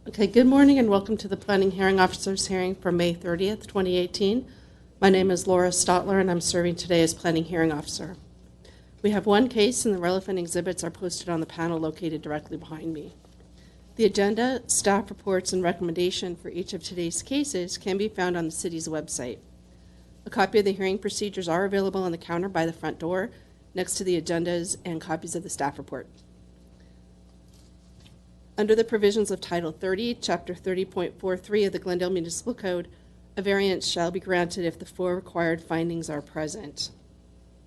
Okay, good morning and welcome to the Planning Hearing Officers hearing for May 30th, 2018. My name is Laura Stotler and I'm serving today as Planning Hearing Officer. We have one case and the relevant exhibits are posted on the panel located directly behind me. The agenda, staff reports, and recommendation for each of today's cases can be found on the city's website. A copy of the hearing procedures are available on the counter by the front door next to the agendas and copies of the staff report. Under the provisions of Title 30, Chapter 30.43 of the Glendale Municipal Code, a variance shall be granted if the four required findings are present.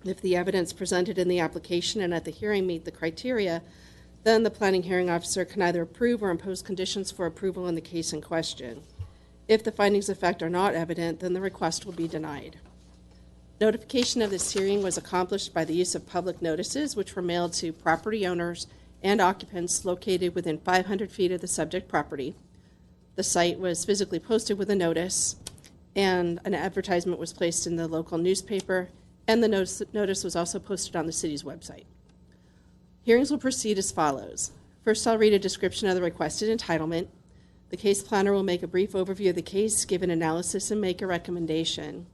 If the evidence presented in the application and at the hearing meet the criteria, then the planning hearing officer can either approve or impose conditions for approval in the case in question. If the findings of fact are not evident, then the request will be denied. Notification of this hearing was accomplished by the use of public notices, which were mailed to property owners and occupants located within 500 feet of the subject property. The site was physically posted with a notice, and an advertisement was placed in the local newspaper, and the notice was also posted on the city's website. Hearings will proceed as follows. First, I'll read a description of the requested entitlement. The case planner will make a brief overview of the case, give an analysis, and make a recommendation.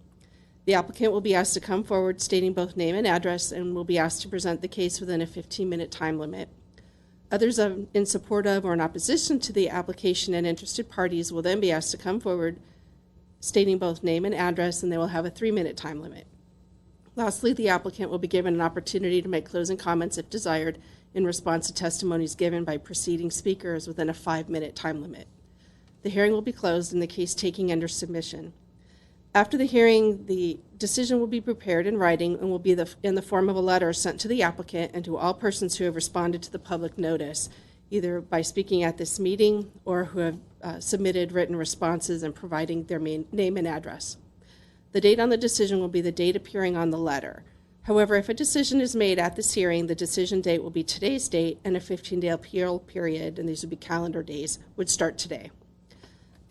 The applicant will be asked to come forward stating both name and address, and will be asked to present the case within a 15-minute time limit. Others in support of or in opposition to the application and interested parties will then be asked to come forward stating both name and address, and they will have a 3-minute time limit. Lastly, the applicant will be given an opportunity to make closing comments if desired in response to testimonies given by preceding speakers within a 5-minute time limit. The hearing will be closed and the case taken under submission. After the hearing, the decision will be prepared in writing and will be in the form of a letter sent to the applicant and to all persons who have responded to the public notice, either by speaking at this meeting or who have submitted written responses and providing their name and address. The date on the decision will be the date appearing on the letter. However, if a decision is made at this hearing, the decision date will be today's date, and a 15-day appeal period, and these would be calendar days, would start today.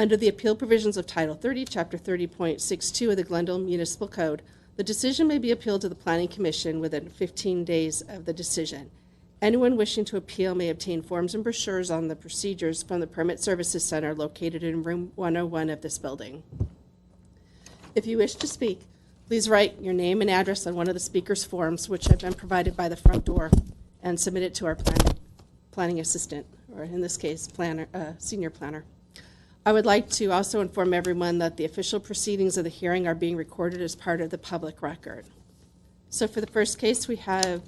Under the appeal provisions of Title 30, Chapter 30.62 of the Glendale Municipal Code, the decision may be appealed to the Planning Commission within 15 days of the decision. Anyone wishing to appeal may obtain forms and brochures on the procedures from the Permit Services Center located in room 101 of this building. If you wish to speak, please write your name and address on one of the speaker's forms, which have been provided by the front door, and submit it to our planning assistant, or in this case, senior planner. I would like to also inform everyone that the official proceedings of the hearing are being recorded as part of the public record. So for the first case, we have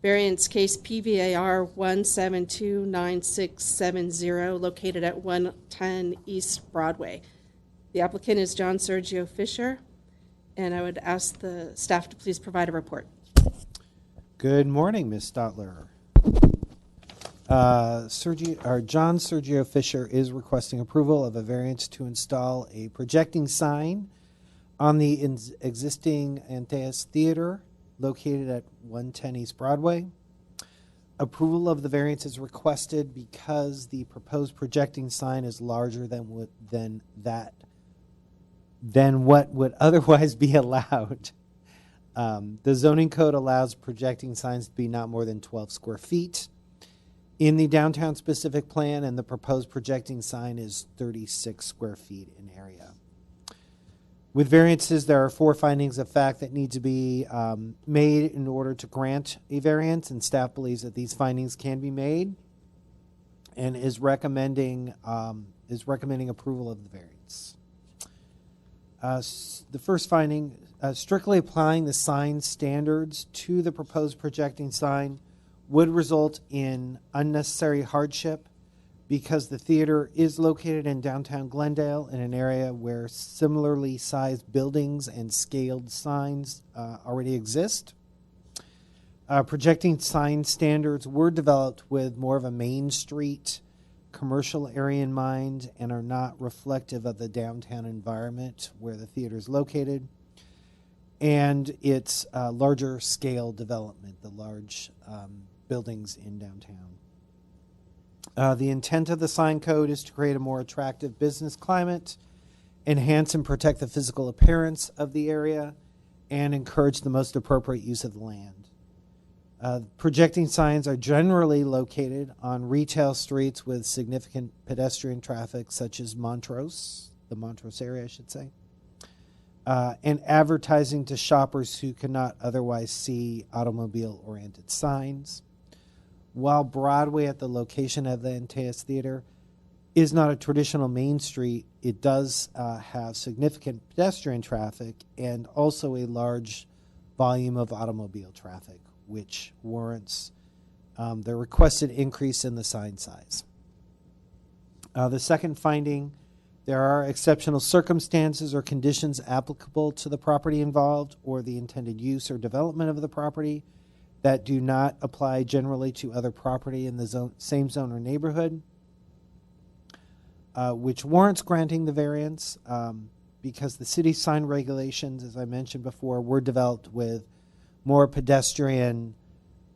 variance case PVAR 1729670, located at 110 East Broadway. The applicant is John Sergio Fisher, and I would ask the staff to please provide a report. Good morning, Ms. Stotler. John Sergio Fisher is requesting approval of a variance to install a projecting sign on the existing Antaeus Theater located at 110 East Broadway. Approval of the variance is requested because the proposed projecting sign is larger than what would otherwise be allowed. The zoning code allows projecting signs to be not more than 12 square feet. In the downtown specific plan, and the proposed projecting sign is 36 square feet in area. With variances, there are 4 findings of fact that need to be made in order to grant a variance, and staff believes that these findings can be made and is recommending approval of the variance. The first finding, strictly applying the sign standards to the proposed projecting sign would result in unnecessary hardship because the theater is located in downtown Glendale in an area where similarly sized buildings and scaled signs already exist. Projecting sign standards were developed with more of a Main Street commercial area in mind and are not reflective of the downtown environment where the theater is located and its larger scale development, the large buildings in downtown. The intent of the sign code is to create a more attractive business climate, enhance and protect the physical appearance of the area, and encourage the most appropriate use of the land. Projecting signs are generally located on retail streets with significant pedestrian traffic, such as Montrose, the Montrose area, I should say, and advertising to shoppers who cannot otherwise see automobile-oriented signs. While Broadway, at the location of the Antaeus Theater, is not a traditional main street, it does have significant pedestrian traffic and also a large volume of automobile traffic, which warrants the requested increase in the sign size. The second finding, there are exceptional circumstances or conditions applicable to the property involved or the intended use or development of the property that do not apply generally to other property in the same zone or neighborhood, which warrants granting the variance because the city sign regulations, as I mentioned before, were developed with more pedestrian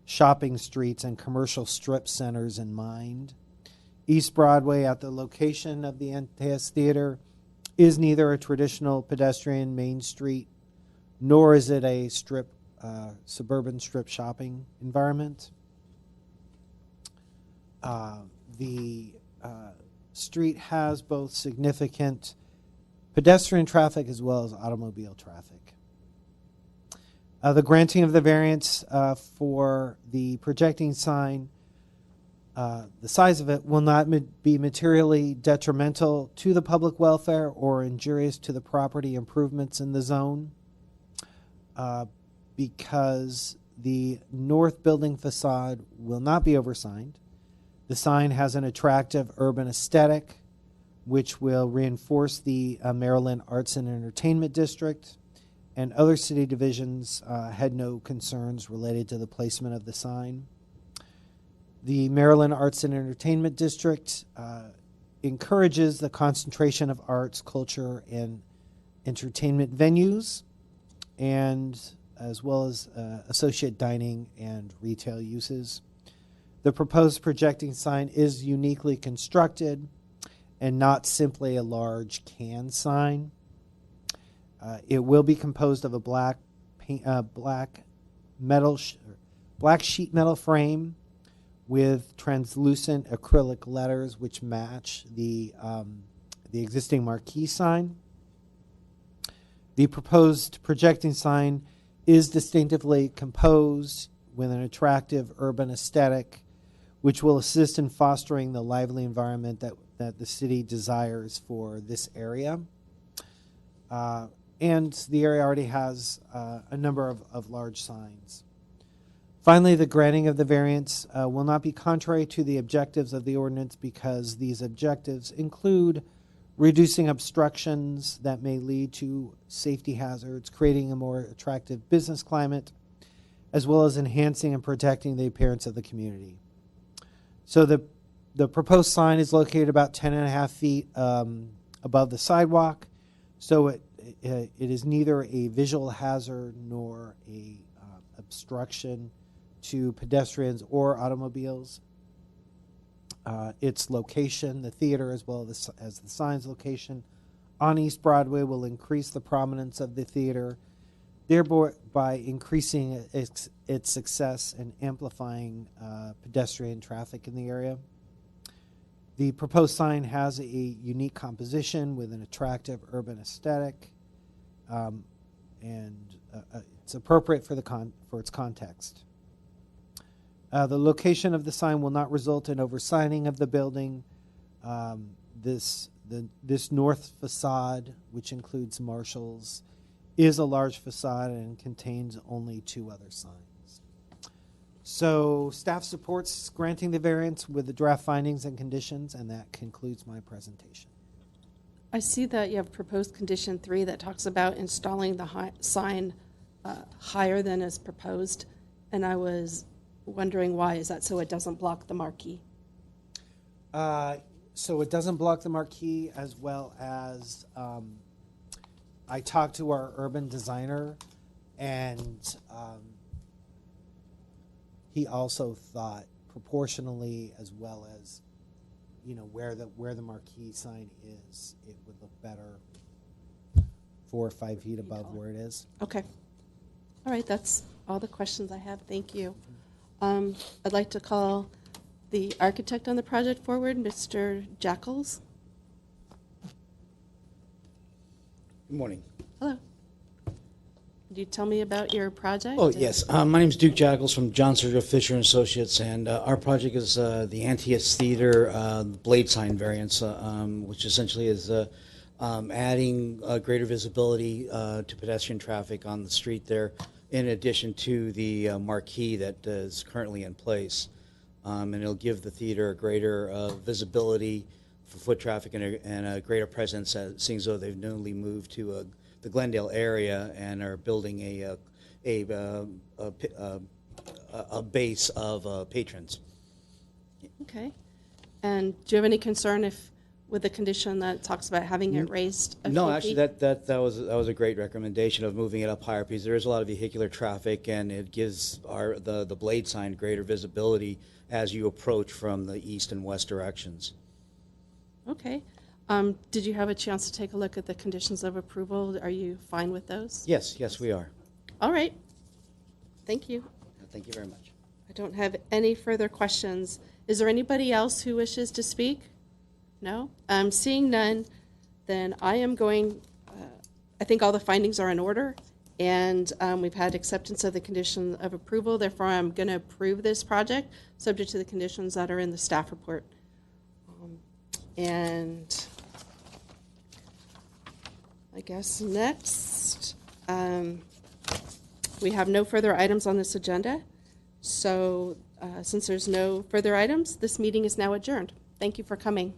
shopping streets and commercial strip centers in mind. East Broadway, at the location of the Antaeus Theater, is neither a traditional pedestrian main street, nor is it a suburban strip shopping environment. The street has both significant pedestrian traffic as well as automobile traffic. The granting of the variance for the projecting sign, the size of it will not be materially detrimental to the public welfare or injurious to the property improvements in the zone because the north building facade will not be oversigned. The sign has an attractive urban aesthetic, which will reinforce the Maryland Arts and Entertainment District, and other city divisions had no concerns related to the placement of the sign. The Maryland Arts and Entertainment District encourages the concentration of arts, culture, and entertainment venues, and as well as associate dining and retail uses. The proposed projecting sign is uniquely constructed and not simply a large can sign. It will be composed of a black sheet metal frame with translucent acrylic letters which match the existing marquee sign. The proposed projecting sign is distinctively composed with an attractive urban aesthetic, which will assist in fostering the lively environment that the city desires for this area. And the area already has a number of large signs. Finally, the granting of the variance will not be contrary to the objectives of the ordinance because these objectives include reducing obstructions that may lead to safety hazards, creating a more attractive business climate, as well as enhancing and protecting the appearance of the community. So the proposed sign is located about 10.5 feet above the sidewalk, so it is neither a visual hazard nor a obstruction to pedestrians or automobiles. Its location, the theater as well as the sign's location on East Broadway, will increase the prominence of the theater, thereby increasing its success and amplifying pedestrian traffic in the area. The proposed sign has a unique composition with an attractive urban aesthetic, and it's appropriate for its context. The location of the sign will not result in oversigning of the building. This north facade, which includes Marshall's, is a large facade and contains only 2 other signs. So staff supports granting the variance with the draft findings and conditions, and that concludes my presentation. I see that you have proposed condition 3 that talks about installing the sign higher than is proposed, and I was wondering why. Is that so it doesn't block the marquee? So it doesn't block the marquee, as well as I talked to our urban designer, and he also thought proportionally, as well as where the marquee sign is, it would look better 4 or 5 feet above where it is. Okay. All right, that's all the questions I have. Thank you. I'd like to call the architect on the project forward, Mr. Jackals. Good morning. Hello. Could you tell me about your project? Oh, yes. My name is Duke Jackals from John Sergio Fisher and Associates, and our project is the Antius Theater blade sign variance, which essentially is adding greater visibility to pedestrian traffic on the street there, in addition to the marquee that is currently in place. And it'll give the theater a greater visibility for foot traffic and a greater presence, seeing as though they've newly moved to the Glendale area and are building a base of patrons. Okay. And do you have any concern with the condition that talks about having it raised a No, few actually, feet? that was a great recommendation of moving it up higher, because there is a lot of vehicular traffic, and it gives the blade sign greater visibility as you approach from the east and west directions. Okay. Did you have a chance to take a look at the conditions of approval? Are you fine with those? Yes, we are. All right. Thank you. Thank you very much. I don't have any further questions. Is there anybody else who wishes to speak? No? Seeing none, then I am going, I think all the findings are in order, and we've had acceptance of the condition of approval. Therefore, I'm going to approve this project, subject to the conditions that are in the staff report. And I guess next, we have no further items on this agenda. So since there's no further items, this meeting is now adjourned. Thank you for coming.